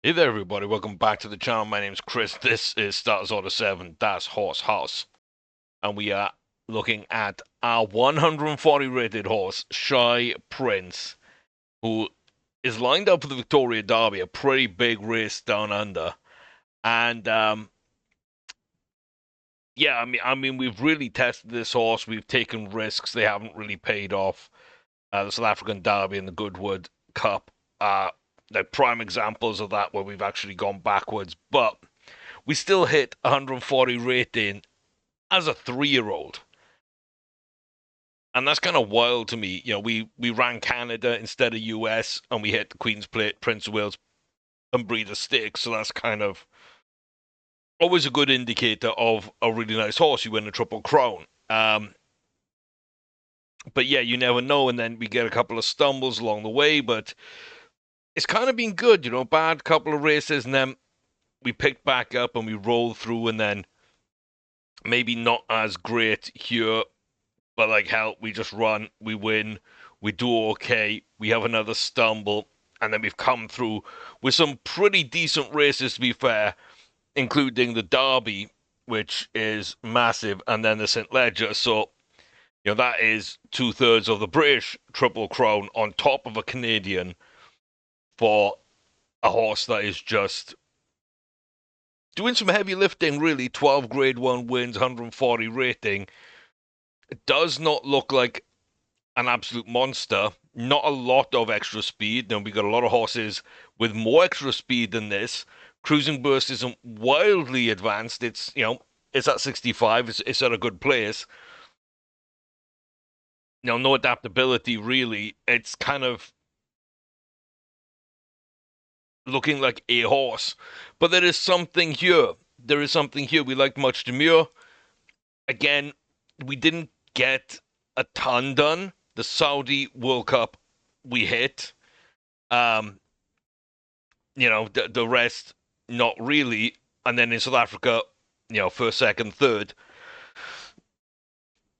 Hey there, everybody. Welcome back to the channel. My name's Chris. This is Starters Order 7, Das Horse House. And we are looking at our 140 rated horse, Shy Prince, who is lined up for the Victoria Derby, a pretty big race down under. And yeah, I mean, we've really tested this horse. We've taken risks. They haven't really paid off. The South African Derby and the Goodwood Cup are the prime examples of that, where we've actually gone backwards. But we still hit 140 rating as a 3-year-old. And that's kind of wild to me. We ran Canada instead of US, and we hit the Queen's Plate, Prince of Wales, and Breeders' Stakes. So that's kind of always a good indicator of a really nice horse. You win a Triple Crown. But yeah, you never know. And then we get a couple of stumbles along the way. But it's kind of been good, bad couple of races. And then we picked back up and we rolled through. And then maybe not as great here, but like hell, we just run, we win, we do okay, we have another stumble, and then we've come through with some pretty decent races, to be fair, including the Derby, which is massive, and then the St. Leger. So, that is 2/3 of the British Triple Crown on top of a Canadian for a horse that is just doing some heavy lifting, really. 12 Grade 1 wins, 140 rating. It does not look like an absolute monster. Not a lot of extra speed. Now, we got a lot of horses with more extra speed than this. Cruising burst isn't wildly advanced. It's at 65. It's at a good place. No adaptability, really. It's kind of looking like a horse. But there is something here. There is something here. We liked Much Demure. Again, we didn't get a ton done. The Saudi World Cup we hit. The rest not really. And then in South Africa, first, second, third.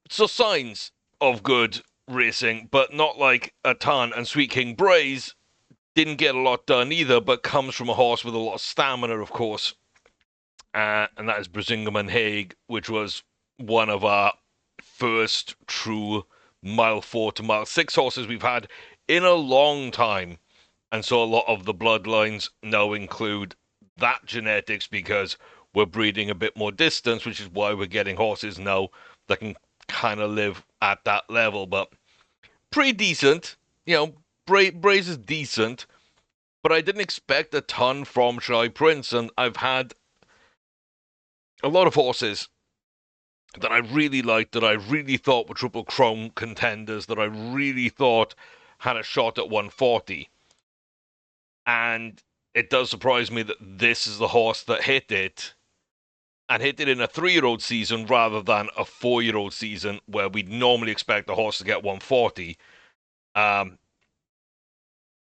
So signs of good racing, but not like a ton. And Sweet King Braze didn't get a lot done either, but comes from a horse with a lot of stamina, of course. And that is Brisingamen Hague, which was one of our first true mile 4 to mile 6 horses we've had in a long time. And so a lot of the bloodlines now include that genetics, because we're breeding a bit more distance, which is why we're getting horses now that can kind of live at that level. But pretty decent. Braze is decent, but I didn't expect a ton from Shy Prince. And I've had a lot of horses that I really liked, that I really thought were Triple Crown contenders, that I really thought had a shot at 140. And it does surprise me that this is the horse that hit it, and hit it in a 3-year-old season rather than a 4-year-old season, where we'd normally expect a horse to get 140.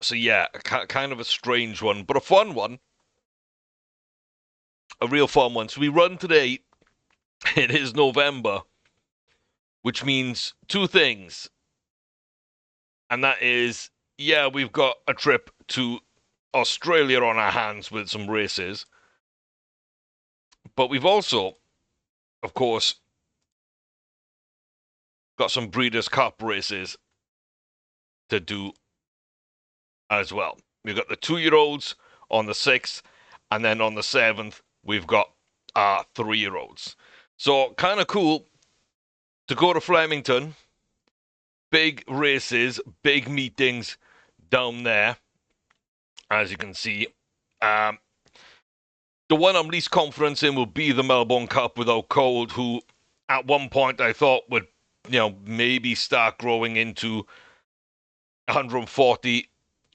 So yeah, kind of a strange one, but a fun one. A real fun one. So we run today. It is November, which means two things. And that is, yeah, we've got a trip to Australia on our hands with some races. But we've also, of course, got some Breeders' Cup races to do as well. We've got the 2-year-olds on the 6th, and then on the 7th, we've got our 3-year-olds. So kind of cool to go to Flemington. Big races, big meetings down there, as you can see. The one I'm least confident in will be the Melbourne Cup without Cold, who at one point I thought would, maybe start growing into 140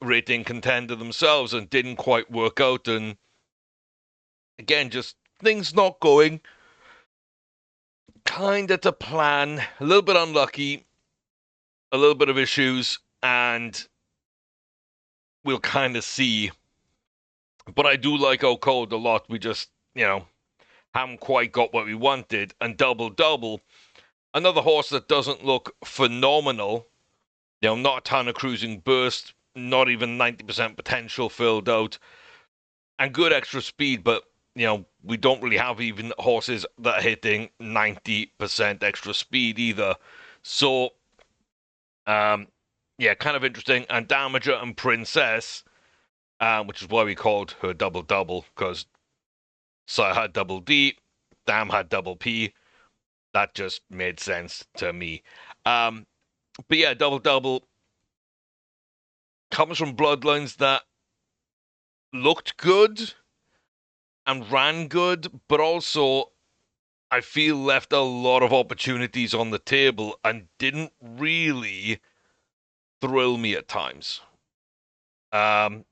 rating contender themselves, and didn't quite work out. And again, just things not going kind of to plan. A little bit unlucky, a little bit of issues, and we'll kind of see. But I do like O'Code a lot. We just, haven't quite got what we wanted. And Double, another horse that doesn't look phenomenal. Not a ton of cruising burst, not even 90% potential filled out. and good extra speed, but we don't really have even horses that are hitting 90% extra speed either. So, yeah, kind of interesting. And Damager and Princess, which is why we called her Double Double, because Sire had Double D, Dam had Double P. That just made sense to me. But yeah, Double Double comes from bloodlines that looked good and ran good, but also I feel left a lot of opportunities on the table and didn't really thrill me at times. Um,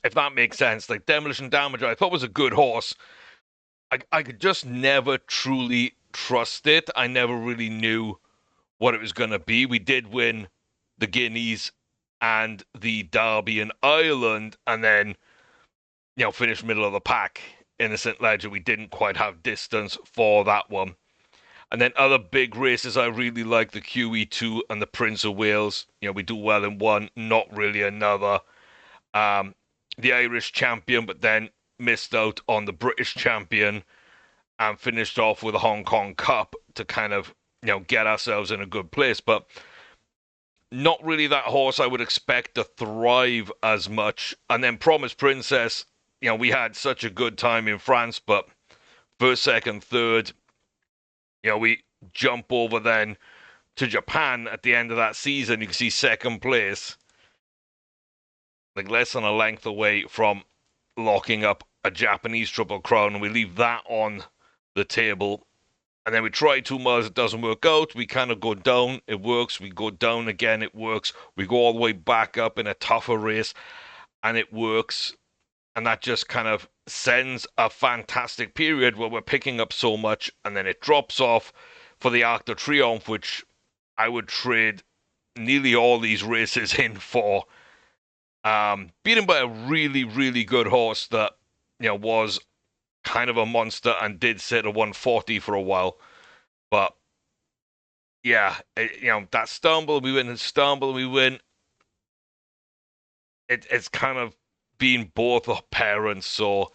if that makes sense, like Demolition Damager, I thought was a good horse. I could just never truly trust it. I never really knew what it was going to be. We did win the Guineas and the Derby in Ireland, and then finished middle of the pack. Innocent Ledger, we didn't quite have distance for that one. And then other big races I really like, the QE2 and the Prince of Wales. We do well in one, not really another. The Irish champion, but then missed out on the British champion and finished off with a Hong Kong Cup to kind of, get ourselves in a good place. But not really that horse I would expect to thrive as much. And then Promise Princess, we had such a good time in France, but first, second, third, we jump over then to Japan at the end of that season. You can see second place, like less than a length away from locking up a Japanese Triple Crown, and we leave that on the table. And then we try 2 miles, it doesn't work out. We kind of go down, it works. We go down again, it works. We go all the way back up in a tougher race, and it works. And that just kind of sends a fantastic period where we're picking up so much, and then it drops off for the Arc de Triomphe, which I would trade nearly all these races in for. Beaten by a really, really good horse that, was kind of a monster and did sit at 140 for a while. But yeah, that stumble, we win, and stumble, we win. It's kind of been both our parents, so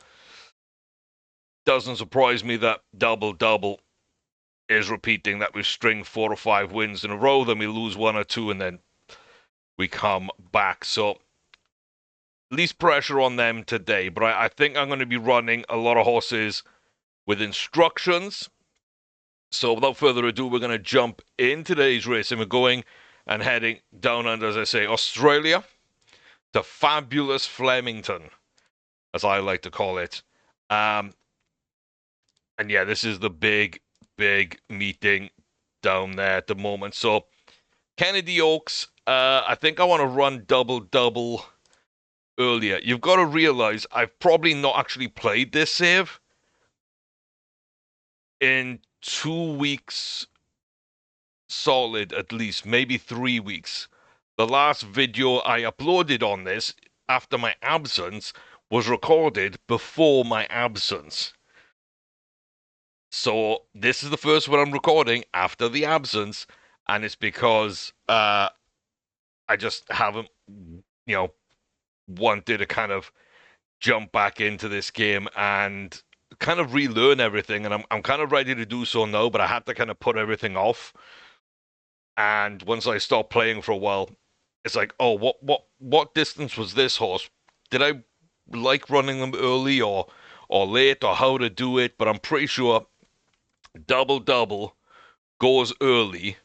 doesn't surprise me that Double Double is repeating, that we string 4 or 5 wins in a row, then we lose 1 or 2, and then we come back. So least pressure on them today, but I think I'm going to be running a lot of horses with instructions. So without further ado, we're going to jump in today's race, and we're going and heading down under, as I say, Australia to fabulous Flemington, as I like to call it. And yeah, this is the big meeting down there at the moment. So Kennedy Oaks, I think I want to run double earlier. You've got to realize I've probably not actually played this save in 2 weeks solid, at least, maybe 3 weeks. The last video I uploaded on this after my absence was recorded before my absence. So this is the first one I'm recording after the absence, and it's because I just haven't, wanted to kind of jump back into this game and kind of relearn everything, and I'm kind of ready to do so now, but I had to kind of put everything off. And once I stopped playing for a while, it's like, oh, what distance was this horse? Did I like running them early or late, or how to do it? But I'm pretty sure double goes early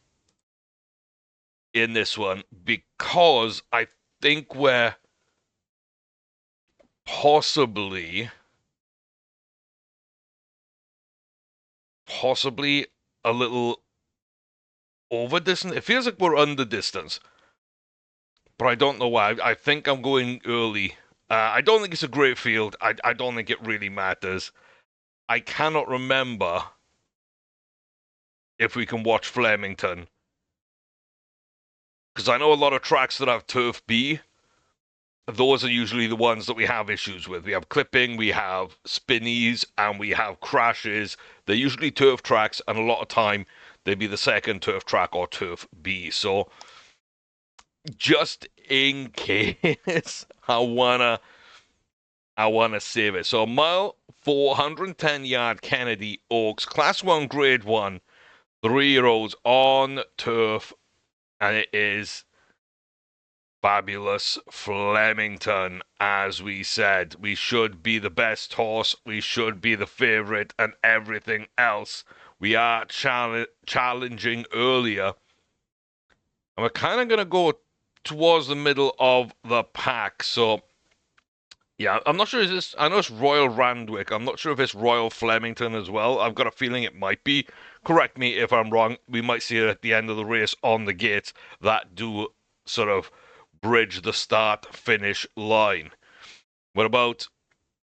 in this one, because I think we're possibly a little over distance. It feels like we're under distance, but I don't know why. I think I'm going early. I don't think it's a great field. I don't think it really matters. I cannot remember if we can watch Flemington, because I know a lot of tracks that have Turf B, those are usually the ones that we have issues with. We have clipping, we have spinnies, and we have crashes. They're usually turf tracks, and a lot of time they'd be the second turf track or Turf B. So just in case, I wanna I want to save it. So, mile 410-yard Kennedy Oaks, Class 1, Grade 1, 3-year-olds on turf, and it is fabulous Flemington. As we said, we should be the best horse, we should be the favorite, and everything else we are challenging earlier. And we're kind of going to go towards the middle of the pack. So, yeah, I'm not sure. Is this? I know it's Royal Randwick. I'm not sure if it's Royal Flemington as well. I've got a feeling it might be. Correct me if I'm wrong. We might see it at the end of the race on the gates that do sort of bridge the start-finish line. We're about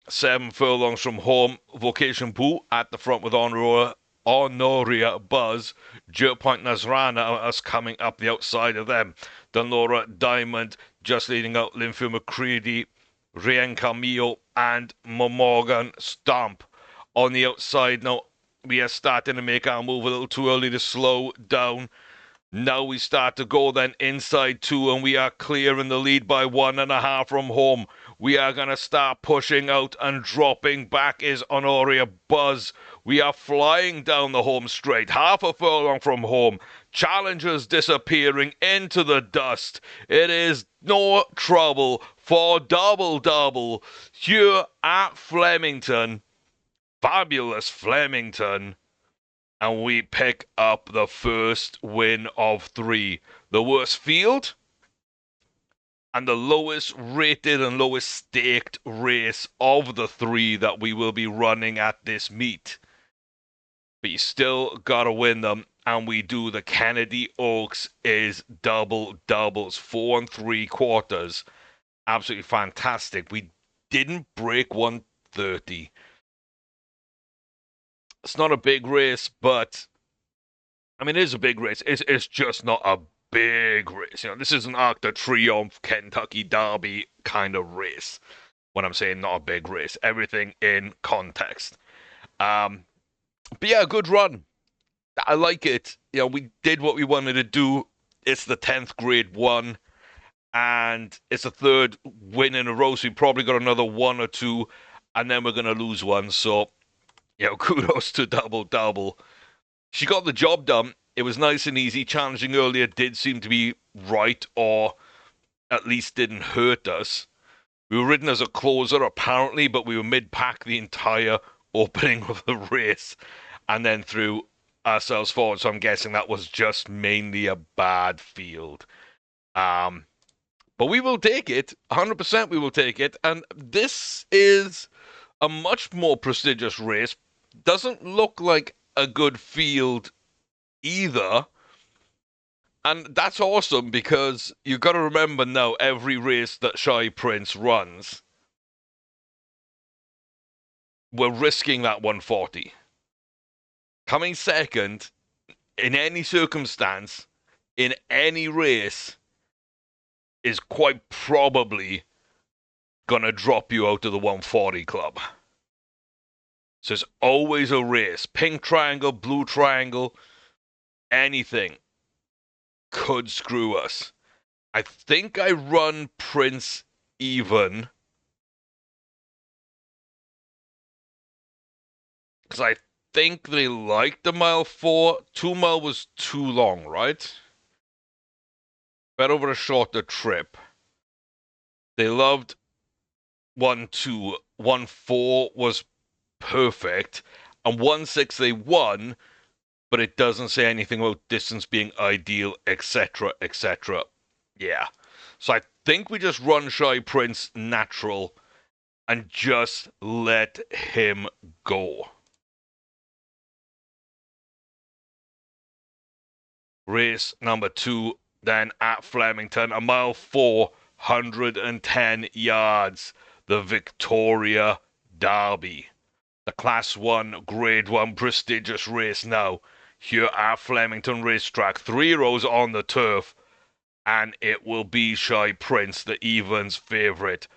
7 furlongs from home. Vocation Boo at the front with Honoria Buzz. Jerk Point Nasrana us coming up the outside of them. Delnora Diamond just leading out Linfield McCready, Rien Camillo, and Morgan Stomp on the outside. Now, we are starting to make our move a little too early to slow down. Now we start to go then inside 2, and we are clear in the lead by 1.5 from home. We are going to start pushing out, and dropping back is Honoria Buzz. We are flying down the home straight, half a furlong from home. Challengers disappearing into the dust. It is no trouble for double here at Flemington. Fabulous Flemington. And we pick up the first win of 3. The worst field and the lowest rated and lowest staked race of the 3 that we will be running at this meet. But you still gotta win them, and we do. The Kennedy Oaks is doubles, 4 3/4. Absolutely fantastic. We didn't break 130. It's not a big race, but I mean, it is a big race. It's just not a big race. You know, this is an Arc de Triomphe, Kentucky Derby kind of race. When I'm saying not a big race, everything in context. But yeah, good run. I like it. You know, we did what we wanted to do. It's the 10th Grade 1, and it's the 3rd win in a row. So we probably got another 1 or 2, and then we're gonna lose one. So, you know, kudos to Double. She got the job done. It was nice and easy. Challenging earlier did seem to be right, or at least didn't hurt us. We were ridden as a closer, apparently, but we were mid-pack the entire opening of the race, and then threw ourselves forward. So I'm guessing that was just mainly a bad field. But we will take it. 100% we will take it. And this is a much more prestigious race. Doesn't look like a good field either. And that's awesome, because you've got to remember now, every race that Shy Prince runs, we're risking that 140. Coming second, in any circumstance, in any race, is quite probably going to drop you out of the 140 club. So it's always a race. Pink triangle, blue triangle, anything could screw us. I think I run Prince even, because I think they liked the mile 4. 2 mile was too long, right? Better over a shorter trip. They loved 1-2. 1-4 was perfect, and 1-6 they won, but it doesn't say anything about distance being ideal, etc., etc. Yeah. So I think we just run Shy Prince natural and just let him go. Race number 2, then at Flemington, a mile 410 yards, the Victoria Derby. The Class 1, Grade 1 prestigious race now, here at Flemington Racetrack. 3 rows on the turf, and it will be Shy Prince, the Evans favourite,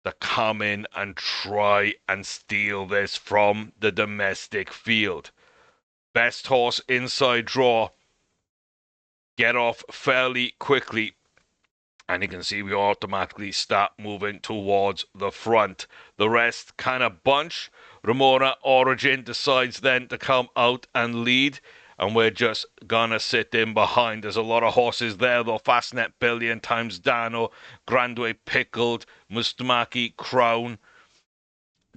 to come in and try and steal this from the domestic field. Best horse inside draw. Get off fairly quickly. And you can see we automatically start moving towards the front. The rest kind of bunch. Ramona Origin decides then to come out and lead. And we're just gonna sit in behind. There's a lot of horses there though. Fastnet Billion, Times Dano, Grandway Pickled, Mustamaki Crown,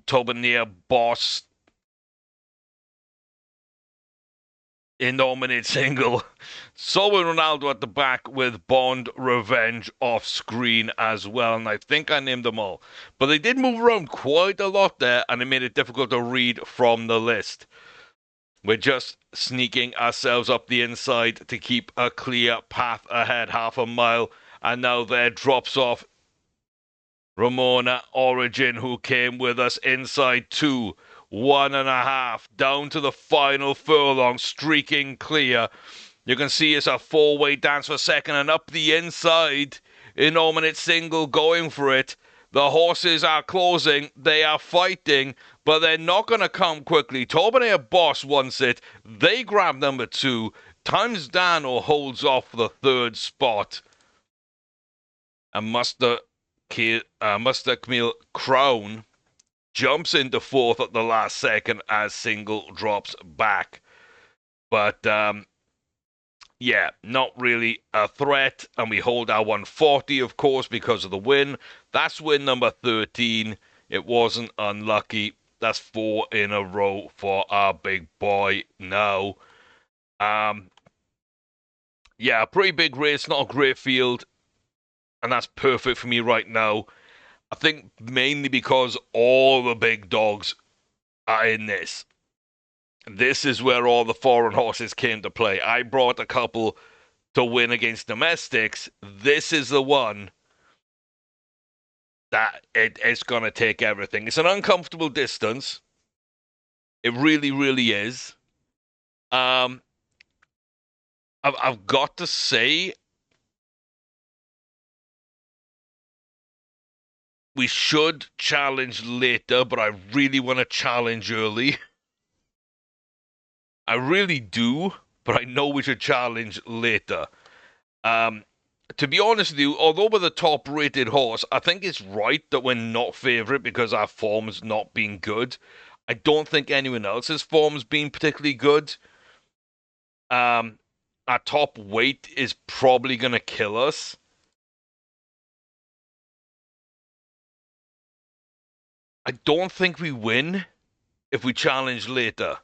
Tobanier Boss, Innominate Single. Solwyn Ronaldo at the back with Bond Revenge off screen as well. And I think I named them all. But they did move around quite a lot there, and it made it difficult to read from the list. We're just sneaking ourselves up the inside to keep a clear path ahead, half a mile. And now there drops off Ramona Origin, who came with us inside 2, 1.5, down to the final furlong, streaking clear. You can see it's a four-way dance for second, and up the inside, Innominate Single going for it. The horses are closing, they are fighting, but they're not going to come quickly. Tobanier Boss wants it, they grab number 2. Times Dano holds off the third spot. And Muster Camille Crown jumps into fourth at the last second as Single drops back. But, yeah, not really a threat. And we hold our 140, of course, because of the win. That's win number 13. It wasn't unlucky. That's 4 in a row for our big boy now. Yeah, a pretty big race, not a great field. And that's perfect for me right now. I think mainly because all the big dogs are in this. This is where all the foreign horses came to play. I brought a couple to win against domestics. This is the one that it's going to take everything. It's an uncomfortable distance. It really, really is. I've got to say, we should challenge later, but I really want to challenge early. I really do, but I know we should challenge later. To be honest with you, although we're the top-rated horse, I think it's right that we're not favourite because our form's not been good. I don't think anyone else's form's been particularly good. Our top weight is probably going to kill us. I don't think we win if we challenge later.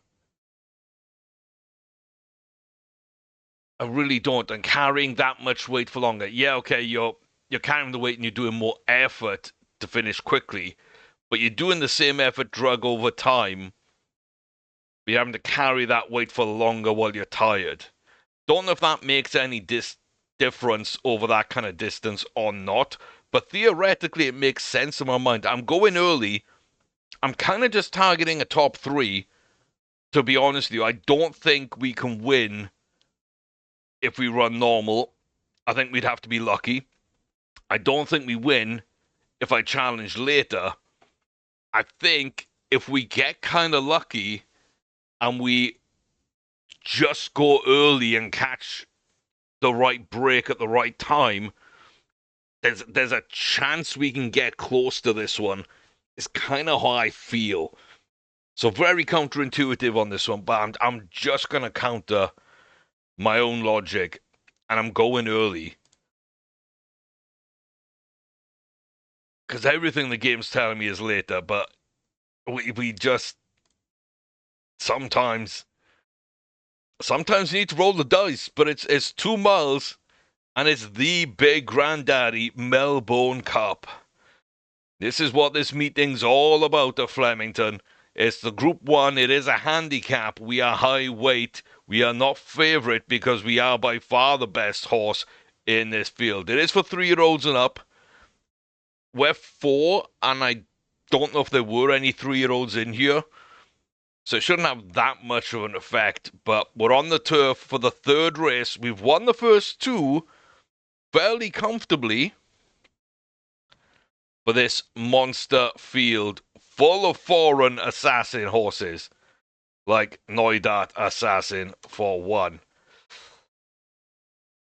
I really don't. And carrying that much weight for longer. Yeah, okay, you're carrying the weight and you're doing more effort to finish quickly, but you're doing the same effort drug over time. But you're having to carry that weight for longer while you're tired. Don't know if that makes any difference over that kind of distance or not, but theoretically it makes sense in my mind. I'm going early. I'm kind of just targeting a top 3, to be honest with you. I don't think we can win if we run normal. I think we'd have to be lucky. I don't think we win if I challenge later. I think if we get kind of lucky and we just go early and catch the right break at the right time, there's a chance we can get close to this one. It's kind of how I feel. So very counterintuitive on this one, but I'm just going to counter my own logic, and I'm going early. Because everything the game's telling me is later, but we just sometimes need to roll the dice, but it's 2 miles, and it's the big granddaddy Melbourne Cup. This is what this meeting's all about at Flemington. It's the Group 1. It is a handicap. We are high weight. We are not favourite because we are by far the best horse in this field. It is for 3-year-olds and up. We're 4, and I don't know if there were any 3-year-olds in here. So it shouldn't have that much of an effect. But we're on the turf for the 3rd race. We've won the first 2 fairly comfortably. For this monster field full of foreign assassin horses, like Neudat Assassin for 1.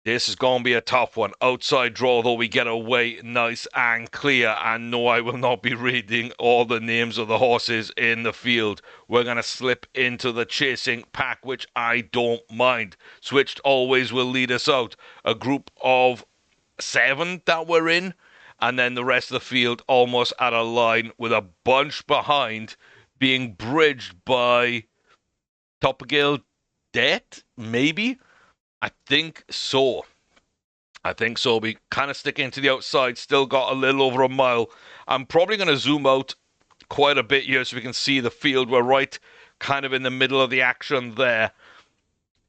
This is going to be a tough one. Outside draw, though, we get away nice and clear. And no, I will not be reading all the names of the horses in the field. We're going to slip into the chasing pack, which I don't mind. Switched always will lead us out. A group of 7 that we're in. And then the rest of the field almost at a line with a bunch behind being bridged by Topagale Debt, maybe? I think so. I think so. We kind of sticking to the outside, still got a little over a mile. I'm probably going to zoom out quite a bit here so we can see the field. We're right kind of in the middle of the action there.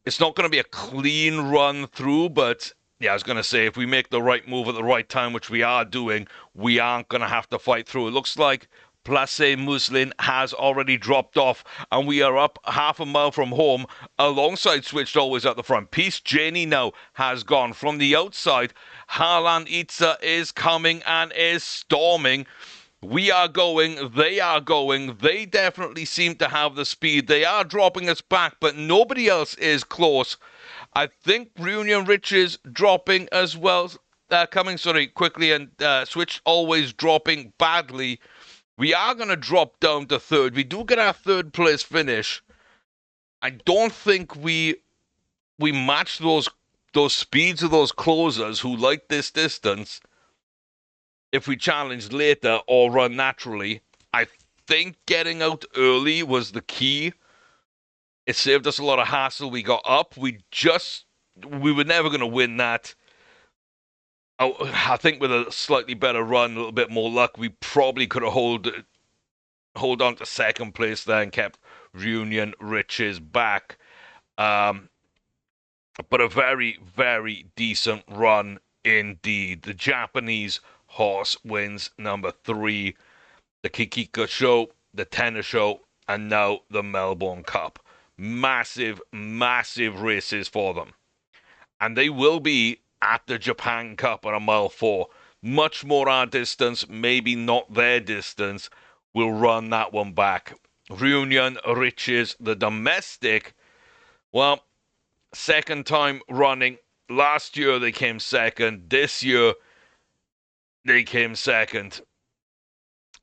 It's not going to be a clean run through, but yeah, I was going to say if we make the right move at the right time, which we are doing, we aren't going to have to fight through. It looks like Place Muslin has already dropped off, and we are up half a mile from home alongside Switched Always at the front. Peace Janie now has gone. From the outside, Harlan Itza is coming and is storming. We are going, they are going. They definitely seem to have the speed. They are dropping us back, but nobody else is close. I think Reunion Rich is dropping as well. Coming, sorry, quickly, and Switch Always dropping badly. We are going to drop down to third. We do get our third place finish. I don't think we match those speeds of those closers who like this distance if we challenge later or run naturally. I think getting out early was the key. It saved us a lot of hassle. We got up. We were never going to win that. I think with a slightly better run, a little bit more luck, we probably could have hold on to second place there and kept Reunion Riches back. But a very, very decent run indeed. The Japanese horse wins number 3, the Kikika Show, the Tennis Show, and now the Melbourne Cup. Massive, massive races for them. And they will be at the Japan Cup on a mile 4. Much more our distance, maybe not their distance. We'll run that one back. Reunion Riches, the domestic. Well, second time running. Last year they came second. This year they came second.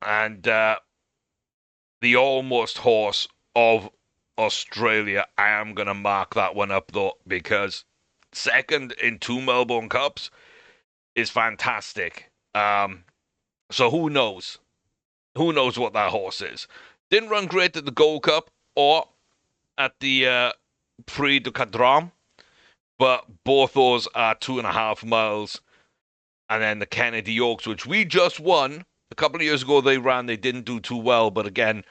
And the almost horse of Australia, I am going to mark that one up though, because second in 2 Melbourne Cups is fantastic. So who knows? Who knows what that horse is? Didn't run great at the Gold Cup or at the Prix du Cadran, but both those are 2.5 miles. And then the Kennedy Oaks, which we just won a couple of years ago, they didn't do too well, but again,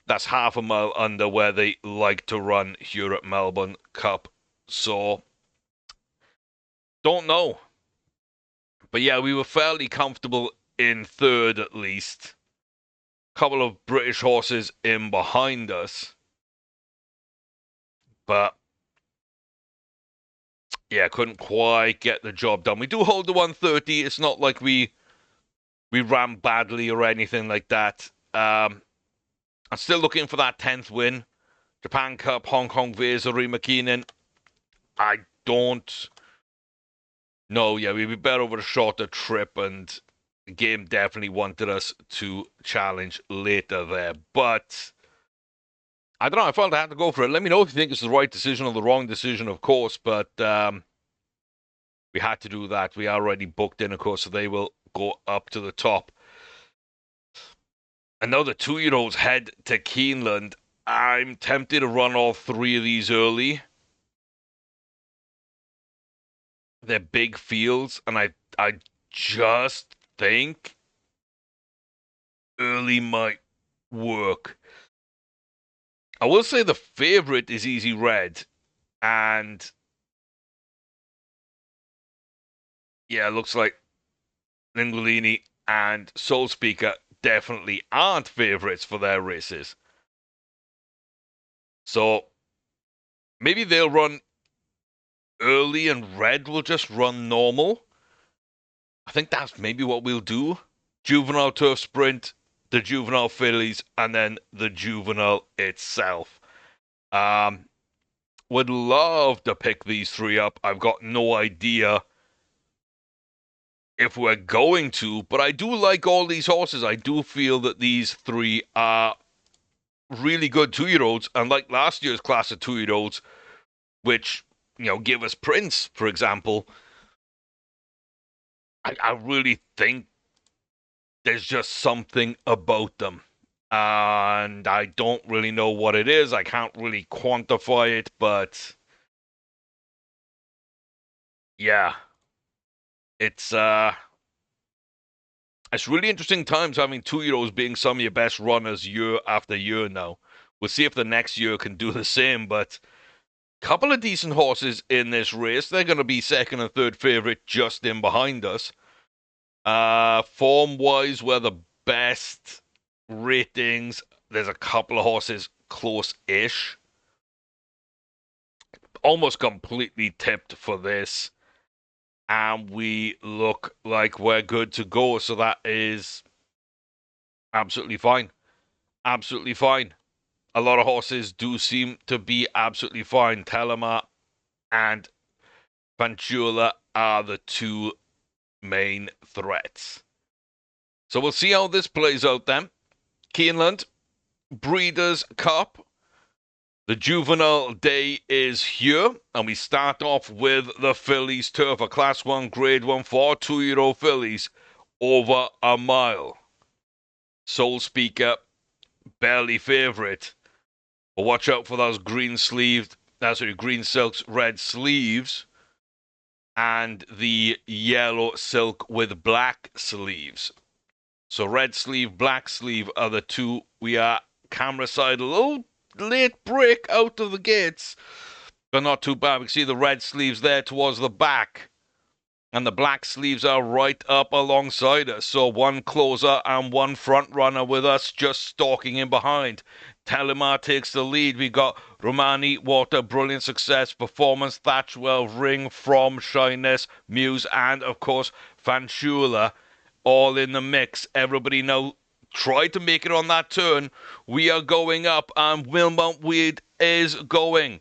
that's half a mile under where they like to run here at Melbourne Cup. So don't know. But yeah, we were fairly comfortable in third at least. Couple of British horses in behind us. But yeah, couldn't quite get the job done. We do hold the 130. It's not like we ran badly or anything like that. I'm still looking for that 10th win. Japan Cup, Hong Kong Vase, Rory McKinnon. I don't know. Yeah, we'd be better over a shorter trip, and the game definitely wanted us to challenge later there. But I don't know. I felt I had to go for it. Let me know if you think it's the right decision or the wrong decision, of course. But we had to do that. We are already booked in, of course, so they will go up to the top. And now the 2-year-olds head to Keeneland. I'm tempted to run all 3 of these early. They're big fields, and I just think early might work. I will say the favorite is Easy Red, and yeah, it looks like Linguini and Soul Speaker definitely aren't favorites for their races. So maybe they'll run early and Red will just run normal. I think that's maybe what we'll do. Juvenile Turf Sprint, the Juvenile Fillies, and then the Juvenile itself. Would love to pick these three up. I've got no idea if we're going to, but I do like all these horses. I do feel that these three are really good 2-year-olds, and like last year's class of 2-year-olds, which, give us Prince, for example. I really think there's just something about them. And I don't really know what it is. I can't really quantify it, but yeah, it's it's really interesting times having 2-year-olds being some of your best runners year after year now. We'll see if the next year can do the same, but a couple of decent horses in this race. They're going to be second and third favorite just in behind us. Form-wise, we're the best ratings. There's a couple of horses close-ish. Almost completely tipped for this. And we look like we're good to go. So that is absolutely fine. Absolutely fine. A lot of horses do seem to be absolutely fine. Telema and Fanchula are the two main threats. So we'll see how this plays out then. Keeneland, Breeders' Cup. The juvenile day is here, and we start off with the fillies turf, a Class 1 Grade 1 for 2-year-old fillies over a mile. Soul Speaker, barely favourite. But watch out for those green silks, red sleeves, and the yellow silk with black sleeves. So red sleeve, black sleeve are the two. We are camera side a little late break out of the gates, but not too bad. We can see the red sleeves there towards the back, and the black sleeves are right up alongside us. So one closer and one front runner with us just stalking in behind. Telemar takes the lead. We got Romani, Water, Brilliant Success, Performance, Thatchwell, Ring, From, Shyness, Muse, and of course Fanchula, all in the mix. Everybody now try to make it on that turn. We are going up, and Wilmot Weed is going.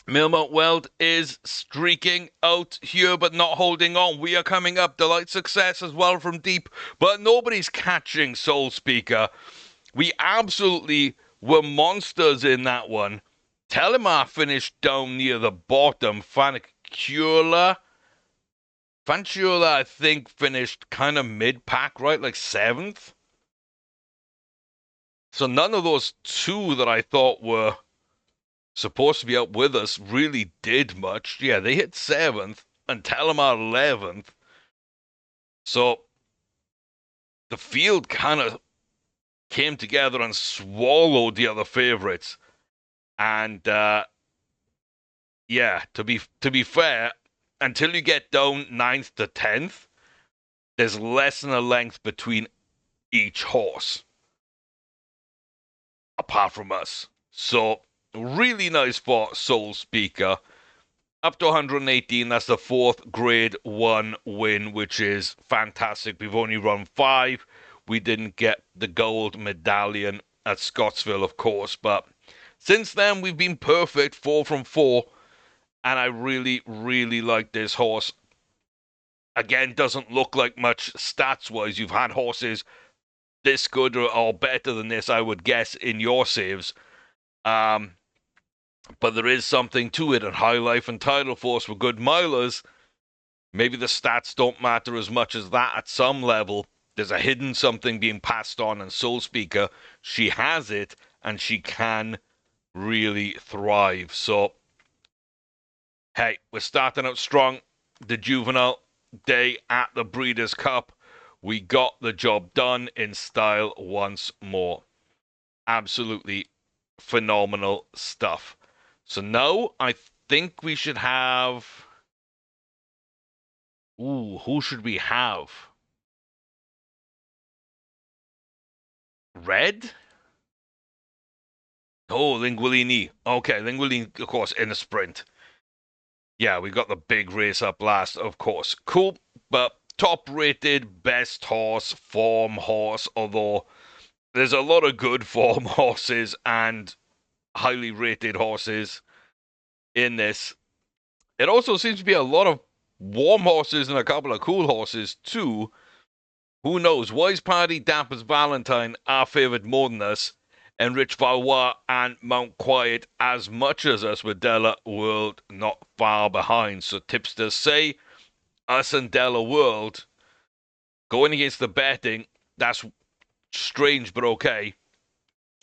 Milmont Weld is streaking out here, but not holding on. We are coming up. Delight Success as well from deep, but nobody's catching Soul Speaker. We absolutely were monsters in that one. Telemar finished down near the bottom. Fanchula, I think, finished kind of mid-pack, right? Like 7th. So none of those two that I thought were supposed to be out with us really did much. Yeah, they hit 7th and Telemar 11th. So the field kind of came together and swallowed the other favorites. And yeah, to be fair, until you get down 9th to 10th, there's less than a length between each horse, apart from us. So really nice for Soul Speaker. Up to 118, that's the 4th Grade 1 win, which is fantastic. We've only run 5. We didn't get the gold medallion at Scottsville, of course, but since then we've been perfect, 4 from 4, and I really, really like this horse. Again, doesn't look like much stats-wise. You've had horses this good or better than this, I would guess, in your saves. But there is something to it, and High Life and Tidal Force were good milers. Maybe the stats don't matter as much as that at some level. There's a hidden something being passed on, and Soul Speaker, she has it, and she can really thrive. So, hey, we're starting out strong. The juvenile day at the Breeders' Cup. We got the job done in style once more. Absolutely phenomenal stuff. So now I think we should have... Ooh, who should we have? Red? Oh, Linguini. Okay, Linguini, of course, in a sprint. Yeah, we got the big race up last, of course. Cool, but top-rated, best horse, form horse, although there's a lot of good form horses and highly rated horses in this. It also seems to be a lot of warm horses and a couple of cool horses too. Who knows? Wise Party, Dapper's Valentine are favoured more than us, and Rich Valois and Mount Quiet as much as us, with Della World not far behind. So tipsters say us and Della World going against the betting. That's strange, but okay.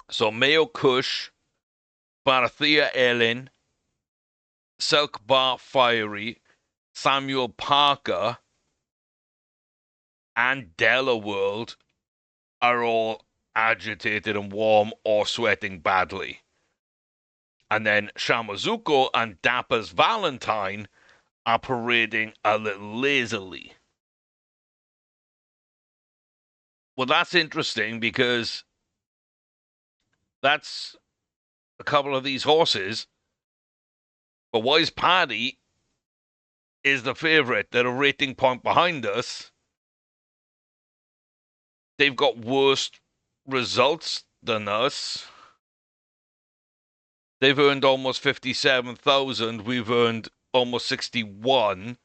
So Mayo Kush, Barathea Ellen, Silk Bar Fiery, Samuel Parker, and Della World are all agitated and warm or sweating badly. And then Shamazuko and Dapper's Valentine are parading a little lazily. Well, that's interesting because that's a couple of these horses. But Wise Paddy is the favourite. They're a rating point behind us. They've got worse results than us. They've earned almost 57,000. We've earned almost 61.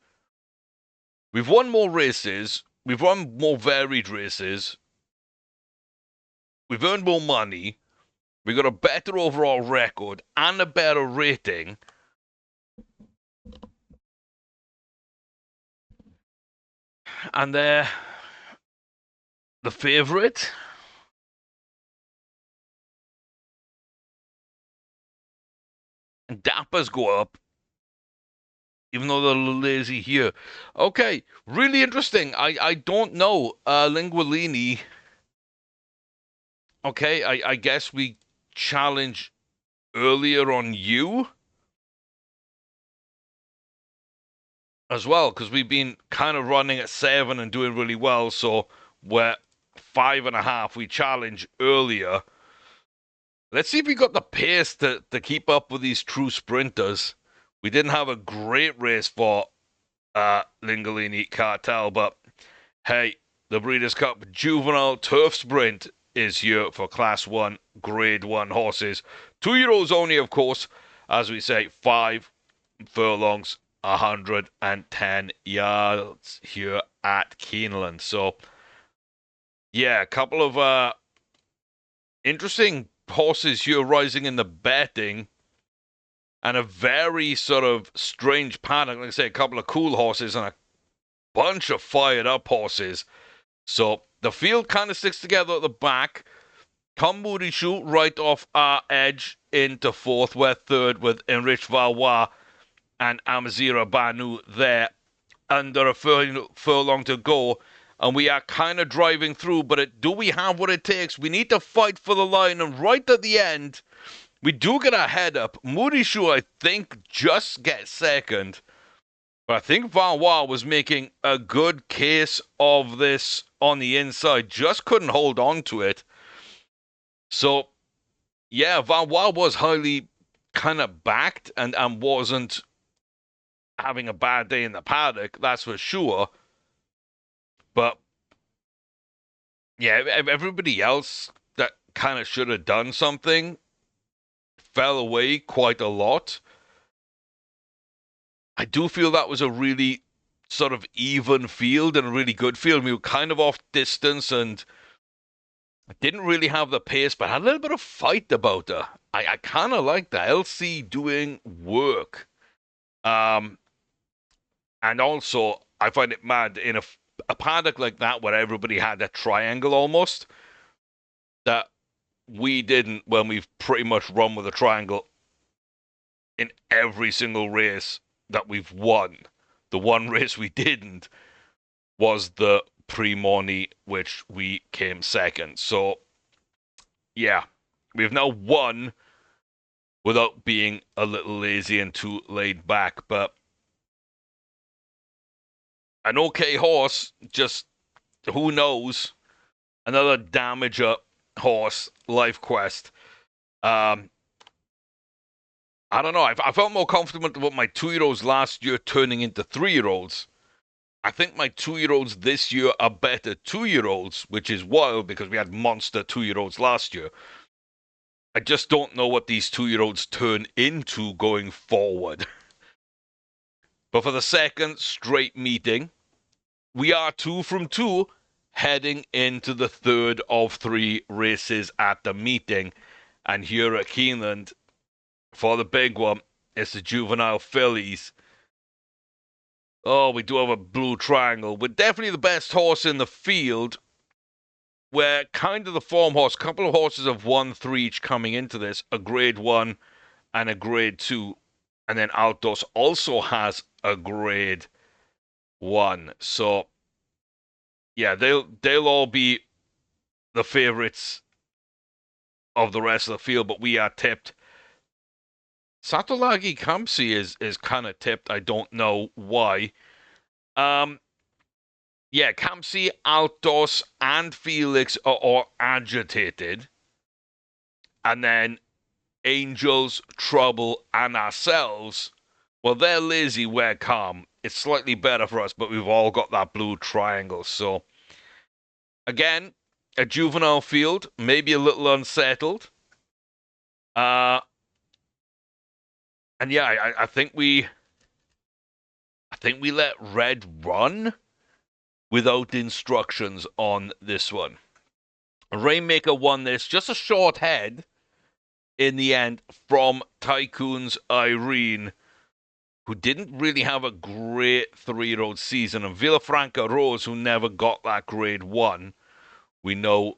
We've won more races. We've won more varied races. We've earned more money. We've got a better overall record and a better rating. And they're the favourite. And Dappers go up, even though they're a little lazy here. Okay, really interesting. I don't know. Lingualini. Okay, I guess we challenge earlier on you as well, because we've been kind of running at 7 and doing really well. So we're 5.5. We challenge earlier. Let's see if we got the pace to keep up with these true sprinters. We didn't have a great race for Lingualini Cartel, but hey, the Breeders' Cup Juvenile Turf Sprint is here for Class 1, Grade 1 horses. 2-year-olds only, of course, as we say, 5 furlongs, 110 yards here at Keeneland. So, yeah, a couple of interesting horses here rising in the betting, and a very sort of strange pattern. Like I say, a couple of cool horses and a bunch of fired up horses. So the field kind of sticks together at the back. Moody Shoot right off our edge into fourth. We're third with Enrich Valois and Amazira Banu there under a furlong to go. And we are kind of driving through, but do we have what it takes? We need to fight for the line, and right at the end, we do get a head up. Moody Shoe, I think, just gets second. But I think Valois was making a good case of this on the inside. Just couldn't hold on to it. So, yeah, Valois was highly kind of backed and wasn't having a bad day in the paddock, that's for sure. But, yeah, everybody else that kind of should have done something fell away quite a lot. I do feel that was a really sort of even field and a really good field. We were kind of off distance and didn't really have the pace, but had a little bit of fight about her. I kind of like that. LC doing work. And also, I find it mad in a paddock like that where everybody had a triangle almost, that we didn't when we've pretty much run with a triangle in every single race that we've won. The one race we didn't was the Pre-Morny, which we came second. So, yeah, we've now won without being a little lazy and too laid back. But an okay horse, just who knows? Another damager horse, Life Quest. I don't know. I felt more confident about my 2-year-olds last year turning into 3-year-olds. I think my 2-year-olds this year are better 2-year-olds, which is wild because we had monster 2-year-olds last year. I just don't know what these 2-year-olds turn into going forward. But for the second straight meeting, we are 2 from 2, heading into the third of 3 races at the meeting. And here at Keeneland, for the big one, it's the juvenile fillies. Oh, we do have a blue triangle. We're definitely the best horse in the field. We're kind of the form horse. A couple of horses have won 3 each coming into this, a grade 1 and a grade 2. And then Outdoors also has a grade 1. So, yeah, they'll all be the favorites of the rest of the field, but we are tipped. Satolagi Kamsi is kind of tipped. I don't know why. Yeah, Kamsi, Altos, and Felix are all agitated. And then Angels, Trouble, and ourselves, well, they're lazy, we're calm. It's slightly better for us, but we've all got that blue triangle. So, again, a juvenile field, maybe a little unsettled. And yeah, I think we let Red run without instructions on this one. Rainmaker won this just a short head in the end from Tycoon's Irene, who didn't really have a great 3-year-old season, and Villafranca Rose, who never got that grade 1. We know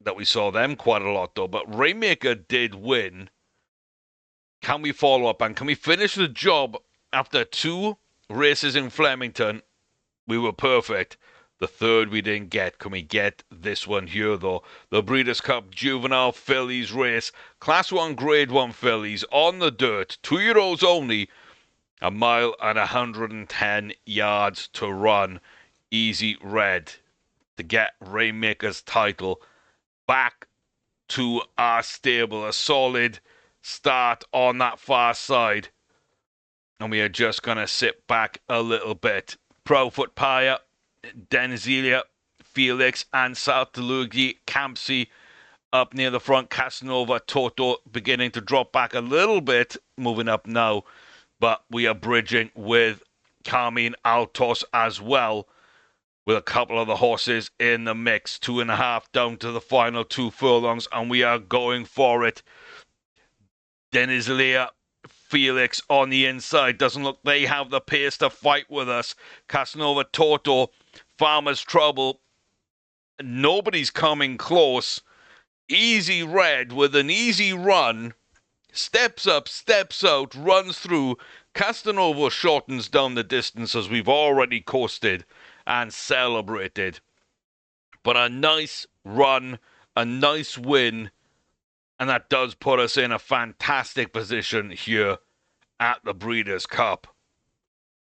that we saw them quite a lot, though, but Rainmaker did win. Can we follow up, and can we finish the job after 2 races in Flemington? We were perfect. The third we didn't get. Can we get this one here, though? The Breeders' Cup Juvenile Fillies race. Class 1, Grade 1 fillies on the dirt. 2-year-olds only. 1 mile and 110 yards to run. Easy Red to get Rainmaker's title back to our stable. A solid start on that far side. And we are just going to sit back a little bit. Profoot Paya, Denizelia, Felix, and Saltalugi, Campsey up near the front. Casanova, Toto beginning to drop back a little bit, moving up now. But we are bridging with Carmine Altos as well, with a couple of the horses in the mix. 2.5 down to the final 2 furlongs, and we are going for it. Denizelia, Felix on the inside. Doesn't look they have the pace to fight with us. Casanova, Toto, Farmer's Trouble. Nobody's coming close. Easy Red with an easy run. Steps up, steps out, runs through. Casanova shortens down the distance as we've already coasted and celebrated. But a nice run, a nice win, and that does put us in a fantastic position here at the Breeders' Cup.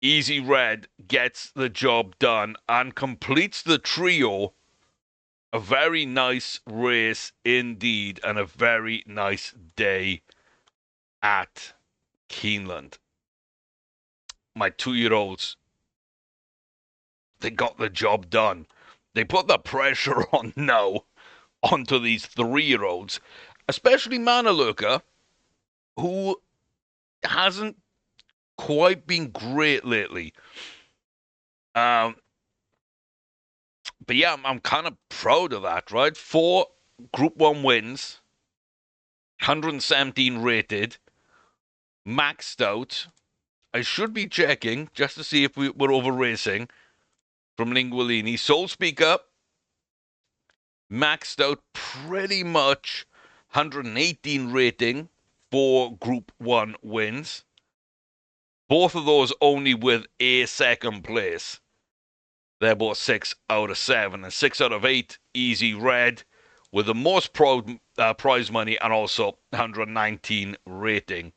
Easy Red gets the job done and completes the trio. A very nice race indeed, and a very nice day at Keeneland. My 2-year-olds, they got the job done. They put the pressure on now onto these 3-year-olds, especially Manaluka, who hasn't quite been great lately. But yeah, I'm kind of proud of that, right? 4 Group 1 wins, 117 rated, maxed out. I should be checking just to see if we're over racing from Lingualini. Soul Speaker, maxed out pretty much, 118 rating, 4 Group 1 wins. Both of those only with a second place. They're both 6 out of 7. And 6 out of 8, Easy Red, with the most prize money and also 119 rating.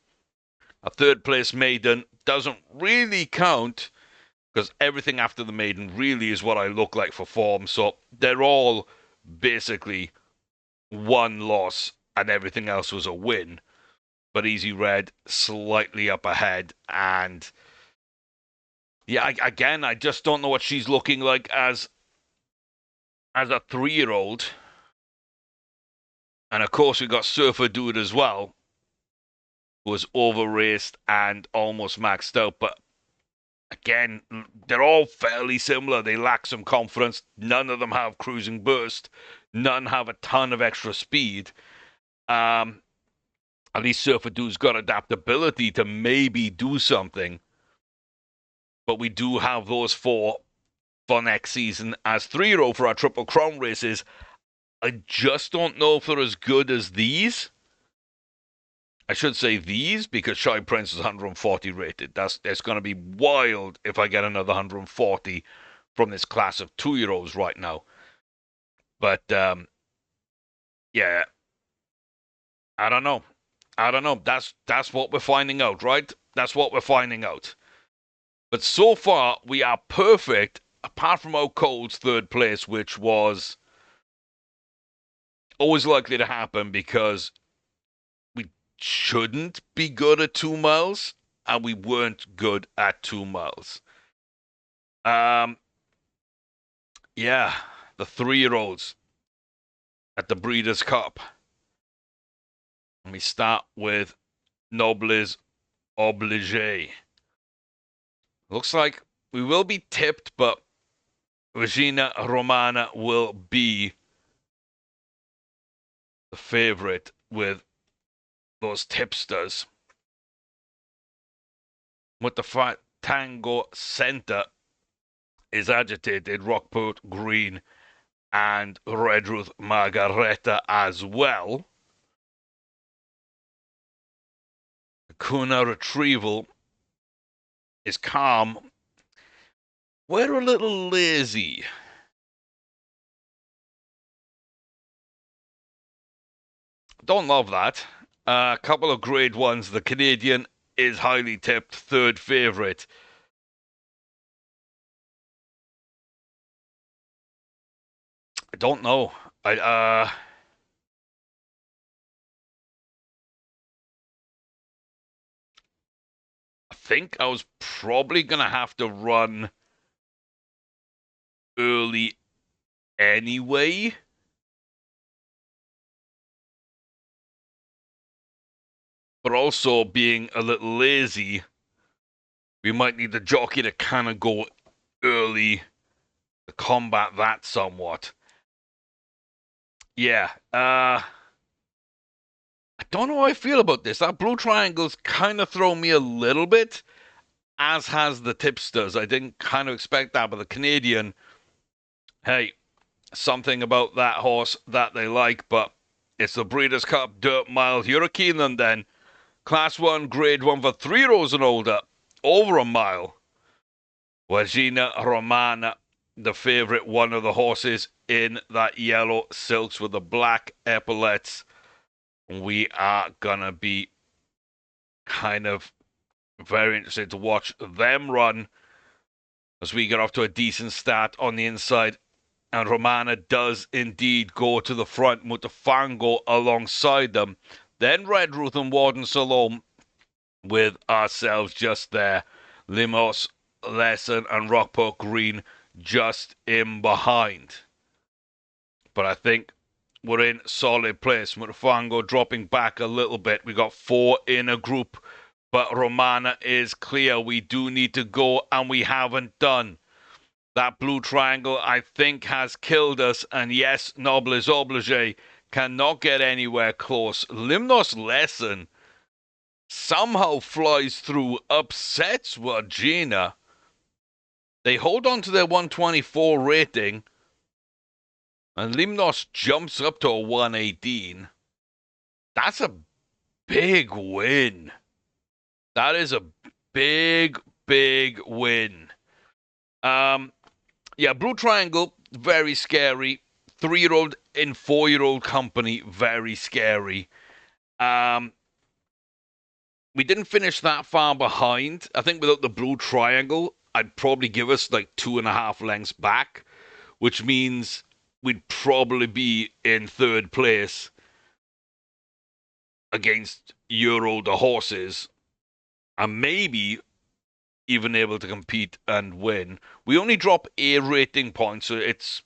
A third place maiden doesn't really count because everything after the maiden really is what I look like for form. So they're all basically 1 loss and everything else was a win. But Easy Red slightly up ahead. And yeah, again, I just don't know what she's looking like as a 3-year-old. And of course, we got Surfer Dude as well, who was over raced and almost maxed out. But again, they're all fairly similar. They lack some confidence. None of them have cruising burst. None have a ton of extra speed. At least Surfer Dude's got adaptability to maybe do something. But we do have those four for next season as 3-year-old for our Triple Crown races. I just don't know if they're as good as these. I should say these because Shy Prince is 140 rated. It's going to be wild if I get another 140 from this class of 2-year-olds right now. But yeah, I don't know. That's what we're finding out, right? That's what we're finding out. But so far we are perfect, apart from O'Cole's third place, which was always likely to happen because we shouldn't be good at 2 miles, and we weren't good at 2 miles. Yeah, the 3-year-olds at the Breeders' Cup. And we start with Nobles Obligé. Looks like we will be tipped, but Regina Romana will be the favorite with those tipsters. With the fight, Tango Center is agitated, Rockport Green and Redruth Margareta as well. Kuna Retrieval is calm. We're a little lazy. Don't love that. A couple of grade ones. The Canadian is highly tipped, third favorite. I don't know. I think I was probably gonna have to run early anyway. But also being a little lazy, we might need the jockey to kind of go early to combat that somewhat. Yeah, I don't know how I feel about this. That blue triangle's kind of thrown me a little bit, as has the tipsters. I didn't kind of expect that, but the Canadian, hey, something about that horse that they like, but it's the Breeders' Cup Dirt Mile Hurricane, then Class 1, Grade 1 for 3-year-olds and older, over a mile. Regina Romana, the favorite, one of the horses in that yellow silks with the black epaulets. We are gonna be kind of very interested to watch them run as we get off to a decent start on the inside. And Romana does indeed go to the front, Mutafango alongside them. Then Redruth and Warden Salome with ourselves just there. Limos, Lesson, and Rockport Green just in behind. But I think we're in solid place. Mutafango dropping back a little bit. We got 4 in a group, but Romana is clear. We do need to go, and we haven't done. That blue triangle, I think, has killed us. And yes, Nobles Obligé cannot get anywhere close. Limnos Lesson somehow flies through, upsets Regina. They hold on to their 124 rating, and Limnos jumps up to a 118. That's a big win. That is a big, big win. Yeah, Blue Triangle, very scary. 3-year-old in 4-year-old company, very scary. We didn't finish that far behind. I think without the Blue Triangle, I'd probably give us like 2.5 lengths back, which means we'd probably be in third place against year-older horses, and maybe even able to compete and win. We only drop A rating points, so it's,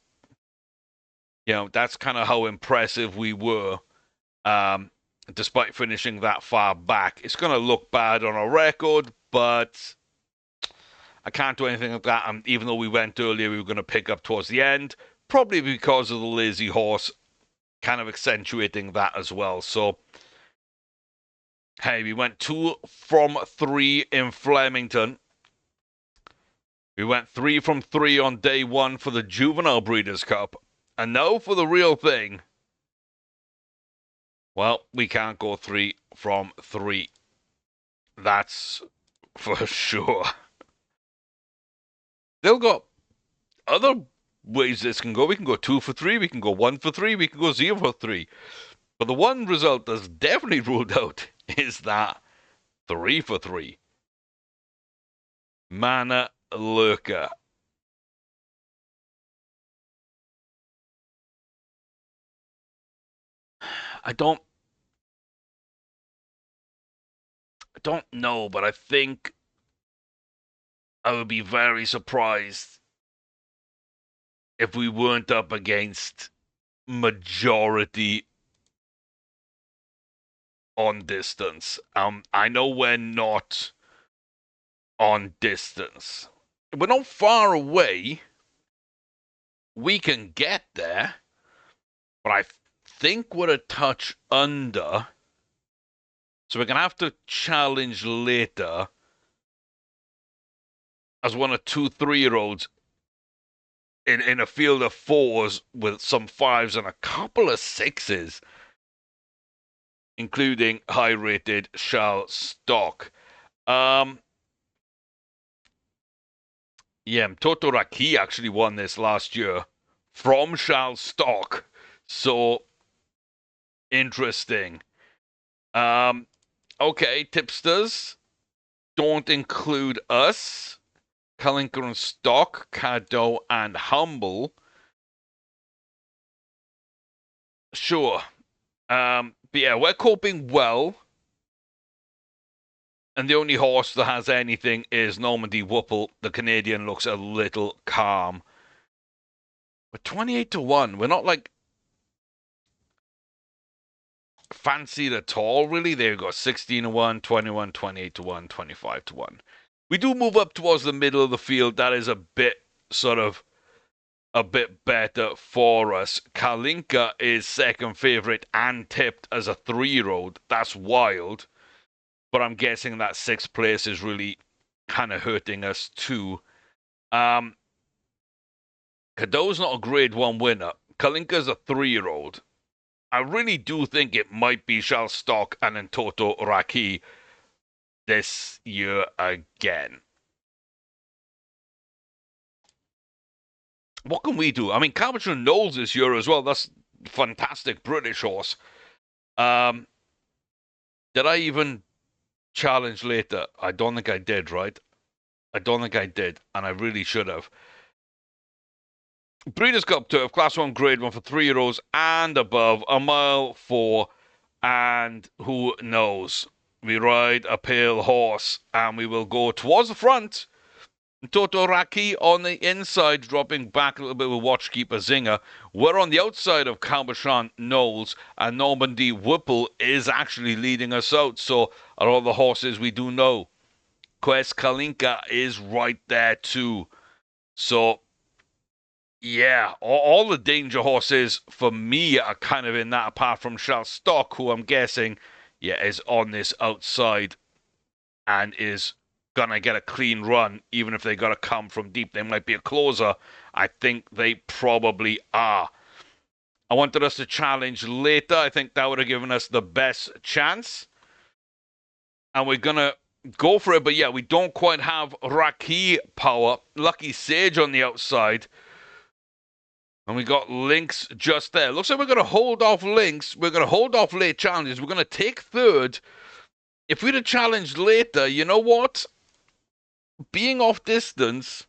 that's kind of how impressive we were. Despite finishing that far back. It's going to look bad on our record, but I can't do anything like that. And even though we went earlier, we were going to pick up towards the end, probably because of the lazy horse kind of accentuating that as well. So, hey, we went 2 from 3 in Flemington. We went 3 from 3 on day 1 for the Juvenile Breeders' Cup. And now for the real thing. Well, we can't go 3 from 3. That's for sure. They'll got other ways this can go. We can go 2 for 3, we can go 1 for 3, we can go 0 for 3. But the one result that's definitely ruled out is that 3 for 3. Mana Lurker. I don't know, but I think I would be very surprised if we weren't up against majority on distance. I know we're not on distance. We're not far away. We can get there, but I think we're a touch under. So we're going to have to challenge later as one of 2 3-year-olds in a field of 4s with some 5s and a couple of 6s, including high-rated Shal Stock. Yeah, Toto Raki actually won this last year from Shal Stock. So, interesting. Okay, tipsters, don't include us. Kalinka and Stock, Kado and Humble. Sure. But yeah, we're coping well. And the only horse that has anything is Normandy Whipple. The Canadian looks a little calm. But 28 to 1, we're not like fancied at all, really. There you go, 16 to 1, 21, 28 to 1, 25 to 1. We do move up towards the middle of the field. That is a bit better for us. Kalinka is second favorite and tipped as a 3-year-old. That's wild. But I'm guessing that 6th place is really kind of hurting us too. Kado's not a grade 1 winner. Kalinka's a 3-year-old. I really do think it might be Shal Stock and then Toto Raki this year again. What can we do? I mean, Cabochon Knowles this year as well. That's fantastic British horse. Did I even challenge later? I don't think I did, right? I don't think I did, and I really should have. Breeders' Cup Turf, Class 1, Grade 1 for 3-year-olds and above, a mile 4, and who knows? We ride a pale horse, and we will go towards the front. Toto Raki on the inside, dropping back a little bit with Watchkeeper Zinger. We're on the outside of Cabochon Knowles, and Normandy Whipple is actually leading us out. So, are all the horses we do know. Quest Kalinka is right there too. So, yeah, all the danger horses for me are kind of in that, apart from Shal Stock, who I'm guessing, yeah, is on this outside and is gonna get a clean run, even if they gotta come from deep. They might be a closer. I think they probably are. I wanted us to challenge later. I think that would have given us the best chance. And we're gonna go for it, but yeah, we don't quite have Raki power. Lucky Sage on the outside. And we got Lynx just there. Looks like we're going to hold off Lynx. We're going to hold off late challenges. We're going to take third. If we'd have challenged later, you know what? Being off distance,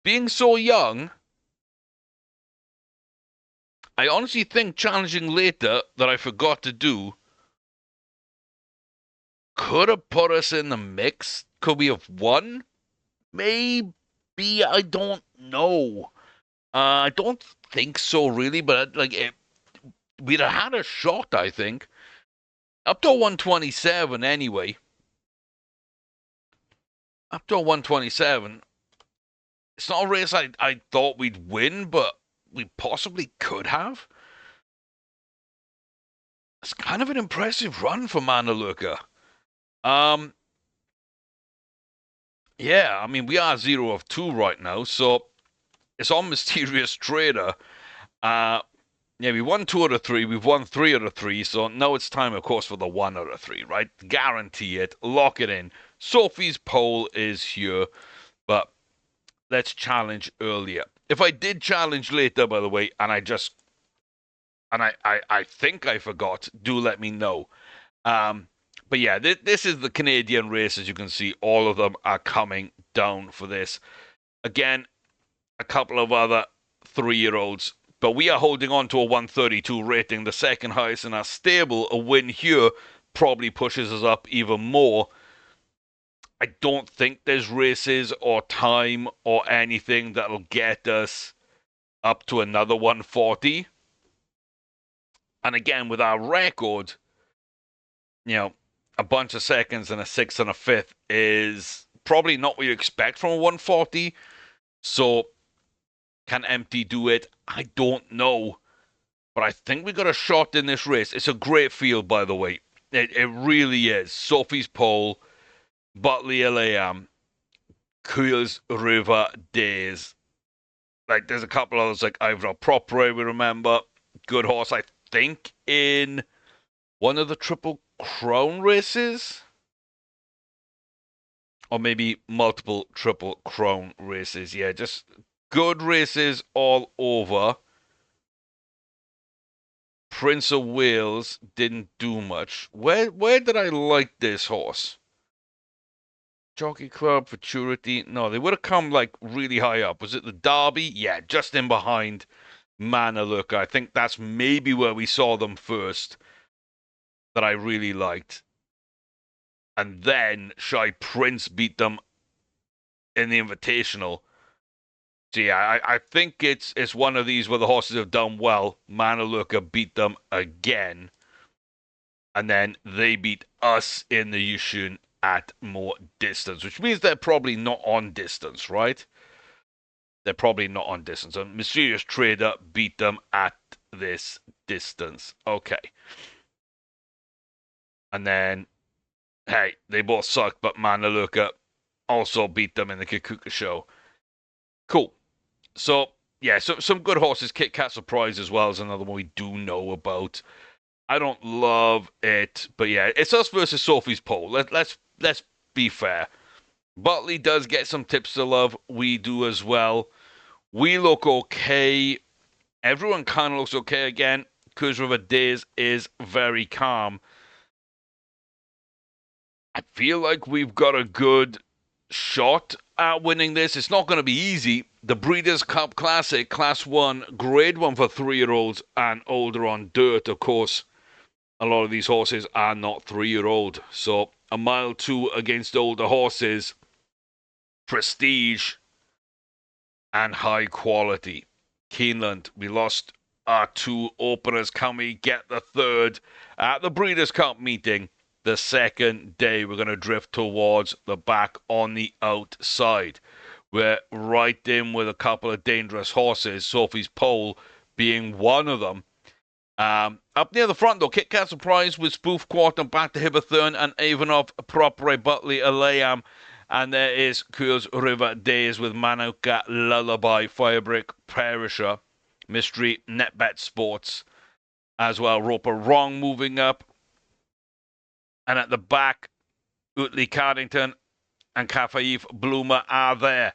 being so young, I honestly think challenging later that I forgot to do could have put us in the mix. Could we have won? Maybe. I don't know. I don't think so, really, but like we'd have had a shot, I think. Up to 127 anyway. Up to 127. It's not a race I thought we'd win, but we possibly could have. It's kind of an impressive run for Manaluka. Um, yeah, I mean, we are 0 of 2 right now, so it's on Mysterious Trader. Yeah, we won 2 out of 3, we've won 3 out of 3, so now it's time, of course, for the 1 out of 3, right? Guarantee it, lock it in. Sophie's Pole is here, but let's challenge earlier. If I did challenge later, by the way, and I think I forgot, do let me know. But yeah, this is the Canadian race. As you can see, all of them are coming down for this. Again, a couple of other 3-year-olds, but we are holding on to a 132 rating, the second highest in our stable. A win here probably pushes us up even more. I don't think there's races or time or anything that'll get us up to another 140. And again, with our record, a bunch of seconds and a sixth and a fifth is probably not what you expect from a 140. So, can Empty do it? I don't know. But I think we got a shot in this race. It's a great field, by the way. It really is. Sophie's Pole, Butley LAM, Coors River Days. Like, there's a couple others, like Ivor Propre, we remember. Good horse, I think, in one of the Triple Crown races. Or maybe multiple Triple Crown races. Yeah, just good races all over. Prince of Wales didn't do much. Where did I like this horse? Jockey Club, Futurity. No, they would have come like really high up. Was it the Derby? Yeah, just in behind Manaluka. I think that's maybe where we saw them first that I really liked. And then Shy Prince beat them in the Invitational. So yeah, I think it's one of these where the horses have done well. Manaluka beat them again. And then they beat us in the Yushun at more distance, which means they're probably not on distance, right? They're probably not on distance. And Mysterious Trader beat them at this distance. Okay. And then, hey, they both suck, but Manaluka also beat them in the Kikuka show. Cool. So, yeah, so some good horses. Kit Kat Surprise as well is another one we do know about. I don't love it, but yeah, it's us versus Sophie's Pole. Let's be fair. Butley does get some tips to love. We do as well. We look okay. Everyone kind of looks okay again. Coors River Days is very calm. I feel like we've got a good shot at winning this. It's not going to be easy. The Breeders' Cup Classic, Class 1, Grade 1 for 3-year-olds and older on dirt, of course. A lot of these horses are not 3-year-old. So a mile 2 against older horses, prestige, and high quality. Keeneland, we lost our 2 openers. Can we get the third at the Breeders' Cup meeting? The second day, we're going to drift towards the back on the outside. We're right in with a couple of dangerous horses, Sophie's Pole being one of them. Up near the front, though, Kit Kat Surprise with Spoof Quarter, back to Hiberthurn and Avonov, Propre, Butley, Alayam. And there is Coors River Days with Manuka, Lullaby, Firebrick, Perisher, Mystery, NetBet Sports, as well. Roper Wrong moving up. And at the back, Utley Cardington and Kafaif Bloomer are there.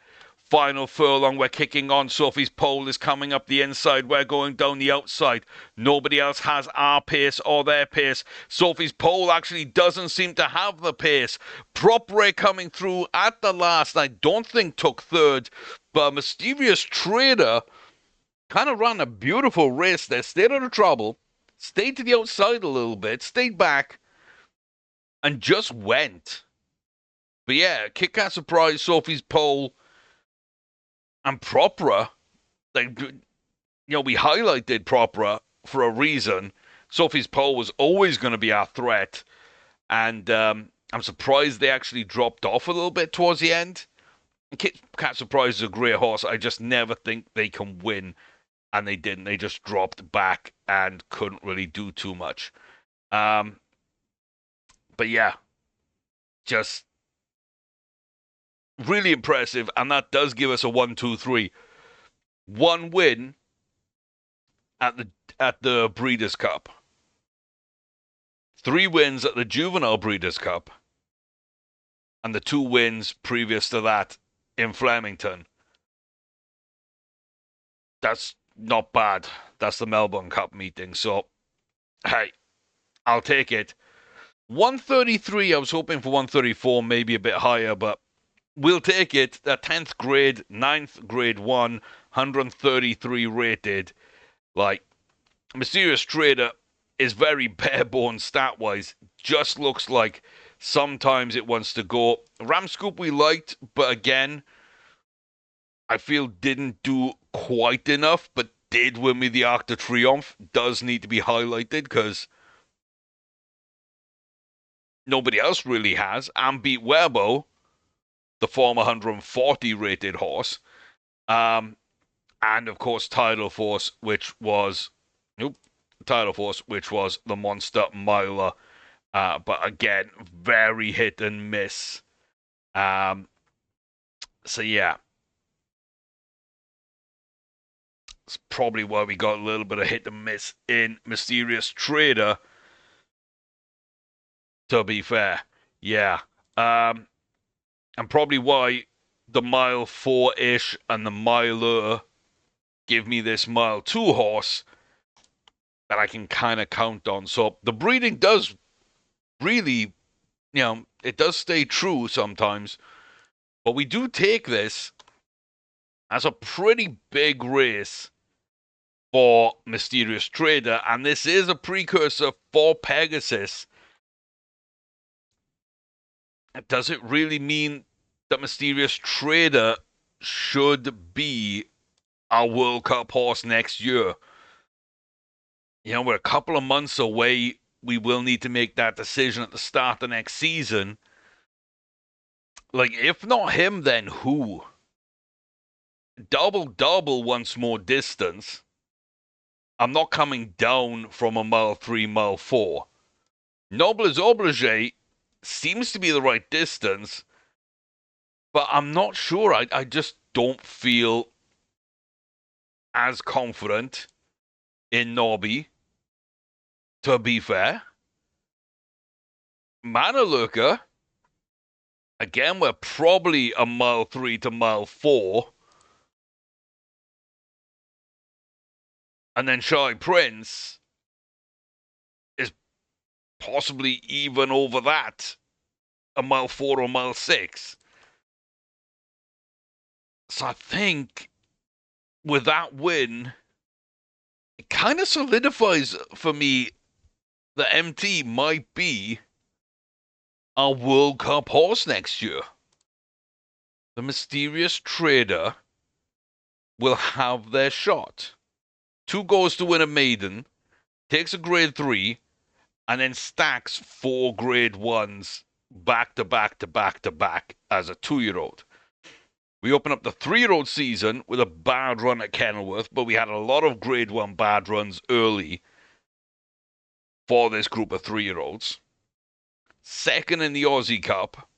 Final furlong, we're kicking on. Sophie's Pole is coming up the inside. We're going down the outside. Nobody else has our pace or their pace. Sophie's Pole actually doesn't seem to have the pace. Propre coming through at the last. I don't think took third, but Mysterious Trader kind of ran a beautiful race there. Stayed out of trouble. Stayed to the outside a little bit. Stayed back. And just went. But yeah, Kit Kat Surprise, Sophie's Pole, and Propera, like, we highlighted Propera for a reason. Sophie's Pole was always going to be our threat, and I'm surprised they actually dropped off a little bit towards the end. Cat Surprise is a great horse. I just never think they can win, and they didn't. They just dropped back and couldn't really do too much. But yeah, just really impressive, and that does give us a 1-2-3. One win at the Breeders' Cup, 3 wins at the Juvenile Breeders' Cup, and the 2 wins previous to that in Flemington. That's not bad. That's the Melbourne Cup meeting. So, hey, I'll take it. 133, I was hoping for 134, maybe a bit higher, but we'll take it. The 10th grade, 9th grade 1, 133 rated. Like, Mysterious Trader is very bare bones stat wise. Just looks like sometimes it wants to go. Ramscoop we liked, but again, I feel didn't do quite enough, but did win me the Arc de Triomphe. Does need to be highlighted because nobody else really has. And beat Werbo, the former 140 rated horse. And of course, Tidal Force, which was the Monster Miler. But again, very hit and miss. So yeah. It's probably why we got a little bit of hit and miss in Mysterious Trader. To be fair. Yeah. And probably why the mile 4-ish and the miler give me this mile 2 horse that I can kind of count on. So the breeding does really, it does stay true sometimes. But we do take this as a pretty big race for Mysterious Trader. And this is a precursor for Pegasus. Does it really mean that Mysterious Trader should be our World Cup horse next year? We're a couple of months away. We will need to make that decision at the start of next season. Like, if not him, then who? Double wants more distance. I'm not coming down from a mile 3, mile 4. Nobles Oblige seems to be the right distance, but I'm not sure. I just don't feel as confident in Nobby, to be fair. Manalurka, again, we're probably a mile 3 to mile 4. And then Shy Prince is possibly even over that, a mile 4 or mile 6. So I think with that win, it kind of solidifies for me that MT might be our World Cup horse next year. The Mysterious Trader will have their shot. 2 goes to win a maiden, takes a grade 3, and then stacks 4 grade 1s back to back to back to back as a 2-year-old. We open up the 3-year-old season with a bad run at Kenilworth, but we had a lot of grade 1 bad runs early for this group of 3-year-olds. Second in the Aussie Cup.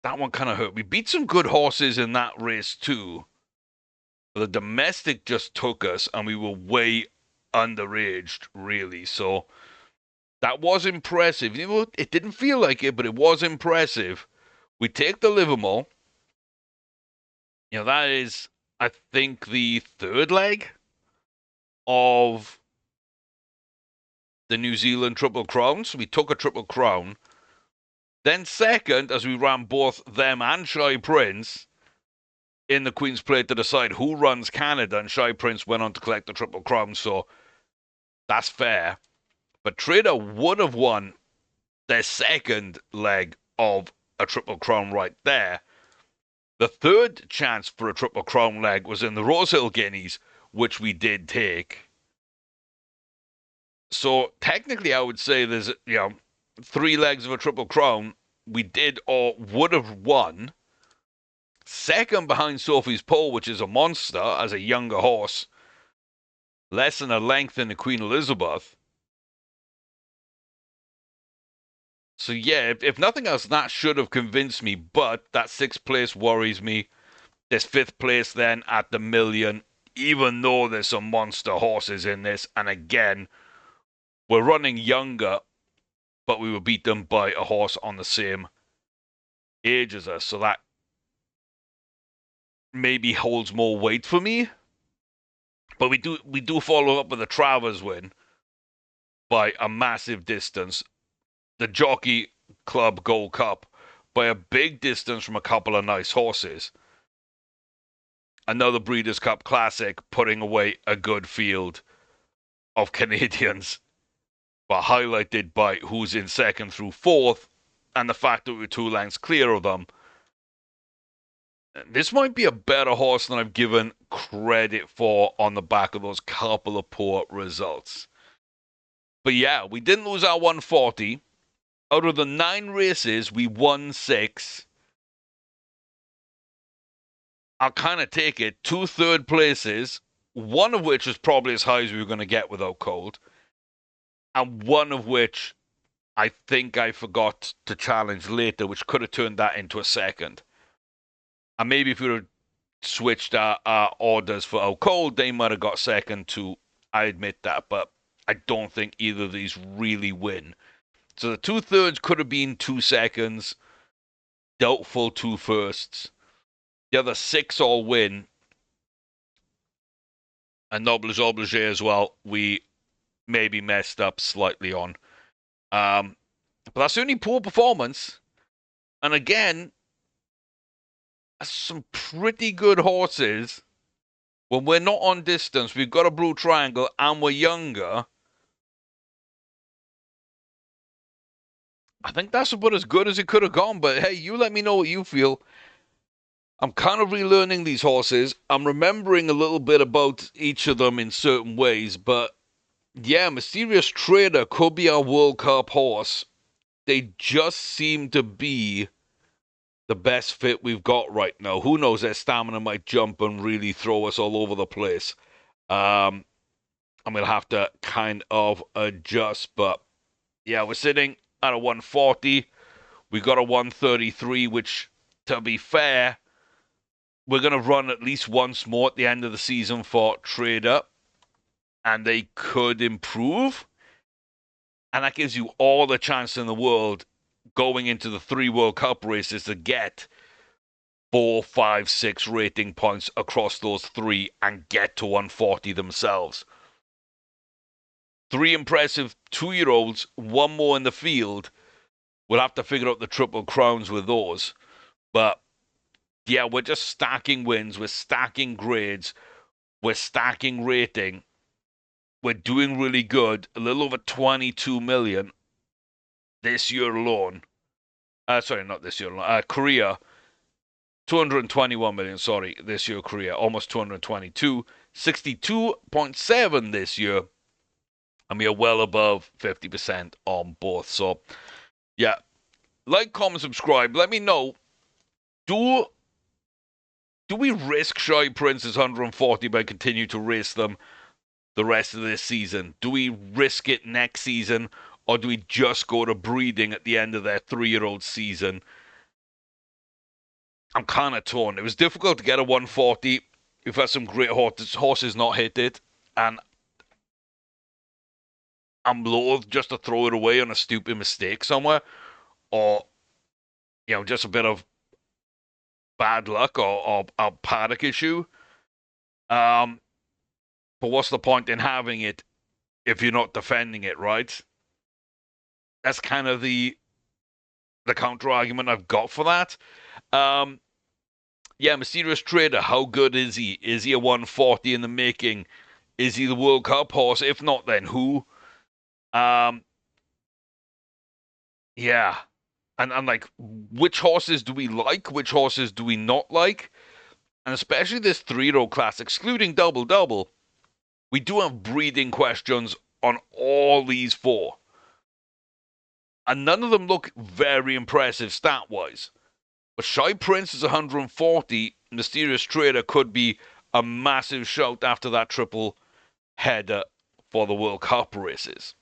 That one kind of hurt. We beat some good horses in that race too. But the domestic just took us, and we were way underaged, really. So that was impressive. It didn't feel like it, but it was impressive. We take the Livermore. That is, I think, the 3rd leg of the New Zealand Triple Crown. So we took a Triple Crown. Then second, as we ran both them and Shy Prince in the Queen's Plate to decide who runs Canada, and Shy Prince went on to collect the Triple Crown, so that's fair. But Trader would have won their second leg of a Triple Crown right there. The third chance for a Triple Crown leg was in the Rosehill Guineas, which we did take. So technically, I would say there's, 3 legs of a Triple Crown. We did or would have won. Second behind Sophie's Pole, which is a monster as a younger horse, less than a length than the Queen Elizabeth. So yeah, if nothing else, that should have convinced me. But that 6th place worries me. This 5th place then at the million, even though there's some monster horses in this, and again, we're running younger, but we were beaten by a horse on the same age as us. So that maybe holds more weight for me. But we do follow up with a Travers win by a massive distance. The Jockey Club Gold Cup by a big distance from a couple of nice horses. Another Breeders' Cup Classic putting away a good field of Canadians, but highlighted by who's in second through fourth and the fact that we were 2 lengths clear of them. This might be a better horse than I've given credit for on the back of those couple of poor results. But yeah, we didn't lose our 140. Out of the 9 races, we won 6. I'll kind of take it. 2 third places, one of which is probably as high as we were going to get without Cold, and one of which I think I forgot to challenge later, which could have turned that into a second. And maybe if we would have switched our orders for Out Cold, they might have got second too. I admit that, but I don't think either of these really win. So the 2/3 could have been 2 seconds, doubtful 2 firsts. The other 6 all win. And Nobles Oblige as well, we maybe messed up slightly on. But that's certainly poor performance. And again, some pretty good horses. When we're not on distance, we've got a Blue Triangle, and we're younger. I think that's about as good as it could have gone. But hey, you let me know what you feel. I'm kind of relearning these horses. I'm remembering a little bit about each of them in certain ways. But yeah, Mysterious Trader could be our World Cup horse. They just seem to be the best fit we've got right now. Who knows, their stamina might jump and really throw us all over the place. I'm going to have to kind of adjust. But yeah, we're sitting at a 140. We got a 133, which, to be fair, we're going to run at least once more at the end of the season for Trader. And they could improve. And that gives you all the chance in the world going into the 3 World Cup races to get 4, 5, 6 rating points across those 3 and get to 140 themselves. 3 impressive 2-year-olds, 1 more in the field. We'll have to figure out the Triple Crowns with those. But yeah, we're just stacking wins. We're stacking grades. We're stacking rating. We're doing really good. A little over 22 million this year alone. Sorry, not this year alone. Korea, 221 million, sorry, this year, Korea. Almost 222. 62.7 this year. And we are well above 50% on both. So, yeah. Like, comment, subscribe. Let me know. Do we risk Shy Prince's 140 by continuing to race them the rest of this season? Do we risk it next season? Or do we just go to breeding at the end of their 3-year-old season? I'm kind of torn. It was difficult to get a 140. We've had some great horses not hit it. And I'm loath just to throw it away on a stupid mistake somewhere. Or, just a bit of bad luck or a paddock issue. But what's the point in having it if you're not defending it, right? That's kind of the counter argument I've got for that. Yeah, Mysterious Trader, how good is he? Is he a 140 in the making? Is he the World Cup horse? If not, then who? Yeah. And like, which horses do we like? Which horses do we not like? And especially this 3-year-old class, excluding Double Double, we do have breeding questions on all these four. And none of them look very impressive stat wise. But Shy Prince is 140. Mysterious Trader could be a massive shout after that triple header for the World Cup races.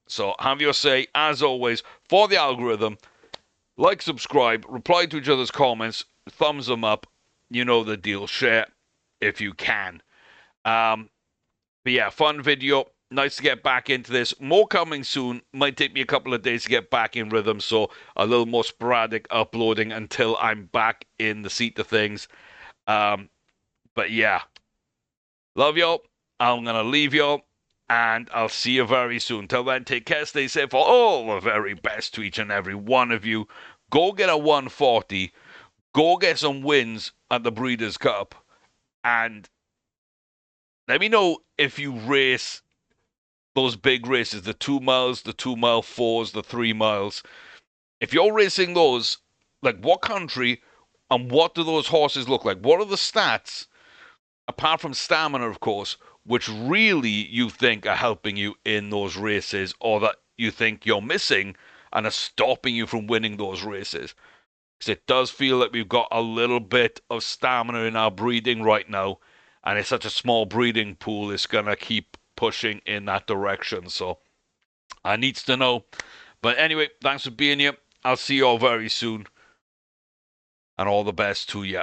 So have your say, as always, for the algorithm. Like, subscribe, reply to each other's comments, thumbs them up. You know the deal. Share if you can. But yeah, fun video. Nice to get back into this. More coming soon. Might take me a couple of days to get back in rhythm, so a little more sporadic uploading until I'm back in the seat of things. But yeah, love y'all. I'm going to leave y'all, and I'll see you very soon. Till then, take care, stay safe, for all the very best to each and every one of you. Go get a 140. Go get some wins at the Breeders' Cup. And let me know if you race those big races, the 2 miles, the 2 mile fours, the 3 miles. If you're racing those, like what country and what do those horses look like? What are the stats, apart from stamina, of course, which really you think are helping you in those races or that you think you're missing and are stopping you from winning those races? Because it does feel like we've got a little bit of stamina in our breeding right now, and it's such a small breeding pool, it's going to keep pushing in that direction. So I needs to know. But anyway, thanks for being here. I'll see you all very soon, and all the best to you.